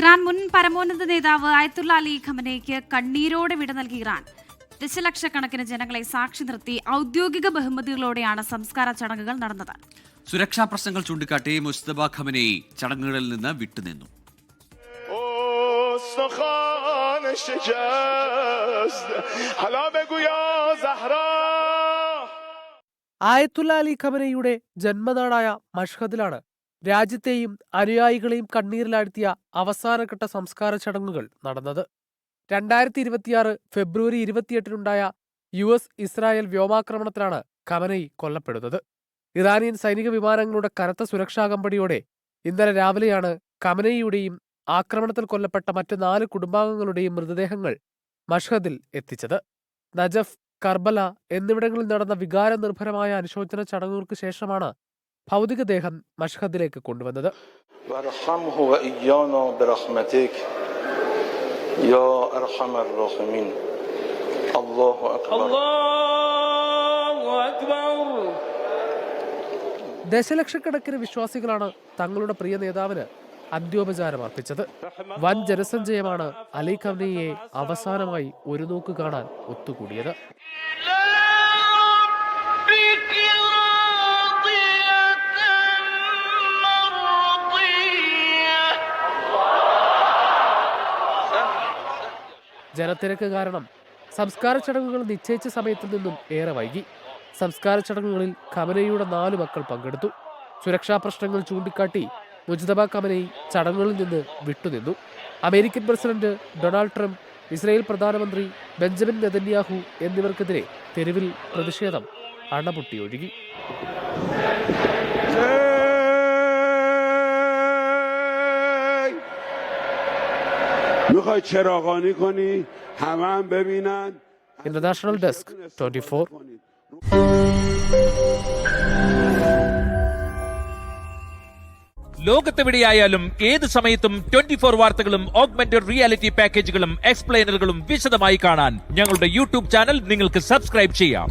Iran മുൻ പരമോന്നത നേതാവ് ആയത്തുള്ള അലി ഖമനേയ്ക്ക് കണ്ണീരോടെ വിട നൽകി ഇറാൻ. ദശലക്ഷക്കണക്കിന് ജനങ്ങളെ സാക്ഷി നിർത്തി ഔദ്യോഗിക ബഹുമതികളോടെയാണ് സംസ്കാര ചടങ്ങുകൾ നടന്നത്. സുരക്ഷാ പ്രശ്നങ്ങൾ ചൂണ്ടിക്കാട്ടി മുസ്തഫ ഖമനേയി ചടങ്ങുകളിൽ നിന്ന് വിട്ടുനിന്നു. ആയത്തുള്ള അലി ഖമനയുടെ ജന്മനാടായ മഷ്ഹദിലാണ് രാജ്യത്തെയും അനുയായികളെയും കണ്ണീരിലാഴ്ത്തിയ അവസാനഘട്ട സംസ്കാര ചടങ്ങുകൾ നടന്നത്. 2026 ഫെബ്രുവരി 28-നുണ്ടായ US ഇസ്രായേൽ വ്യോമാക്രമണത്തിലാണ് ഖമനയി കൊല്ലപ്പെടുന്നത്. ഇറാനിയൻ സൈനിക വിമാനങ്ങളുടെ കനത്ത സുരക്ഷാ കമ്പടിയോടെ ഇന്നലെ രാവിലെയാണ് ഖമനയിയുടെയും ആക്രമണത്തിൽ കൊല്ലപ്പെട്ട മറ്റ് 4 കുടുംബാംഗങ്ങളുടെയും മൃതദേഹങ്ങൾ മഷ്ഹദിൽ എത്തിച്ചത്. നജഫ്, കർബല എന്നിവിടങ്ങളിൽ നടന്ന വികാരനിർഭരമായ അനുശോചന ചടങ്ങുകൾക്ക് ശേഷമാണ് ഭൗതികദേഹം മഷ്ഹദിലേക്ക് കൊണ്ടുവന്നത്. ദശലക്ഷക്കണക്കിന് വിശ്വാസികളാണ് തങ്ങളുടെ പ്രിയ നേതാവിന് അന്ത്യോപചാരം അർപ്പിച്ചത്. വൻ ജനസഞ്ചയമാണ് അലി ഖമനയെ അവസാനമായി ഒരു നോക്ക് കാണാൻ ഒത്തുകൂടിയത്. ജനത്തിരക്ക് കാരണം സംസ്കാര ചടങ്ങുകൾ നിശ്ചയിച്ച സമയത്തിൽ നിന്നും ഏറെ വൈകി. സംസ്കാര ചടങ്ങുകളിൽ ഖമനയുടെ 4 മക്കൾ പങ്കെടുത്തു. സുരക്ഷാ പ്രശ്നങ്ങൾ ചൂണ്ടിക്കാട്ടി മുജ്തബ ഖമനയി ചടങ്ങുകളിൽ നിന്ന് വിട്ടുനിന്നു. American president Donald Trump, Israel പ്രധാനമന്ത്രി ബെഞ്ചമിൻ നെതന്യാഹു എന്നിവർക്കെതിരെ തെരുവിൽ പ്രതിഷേധം അണപൊട്ടിയൊഴുകി. International desk 24. ലോകത്തെവിടെയായാലും ഏത് സമയത്തും 24 വാർത്തകളും ഓഗ്മെന്റഡ് റിയാലിറ്റി പാക്കേജുകളും എക്സ്പ്ലെയിനറുകളും വിശദമായി കാണാൻ ഞങ്ങളുടെ യൂട്യൂബ് ചാനൽ നിങ്ങൾക്ക് സബ്സ്ക്രൈബ് ചെയ്യാം.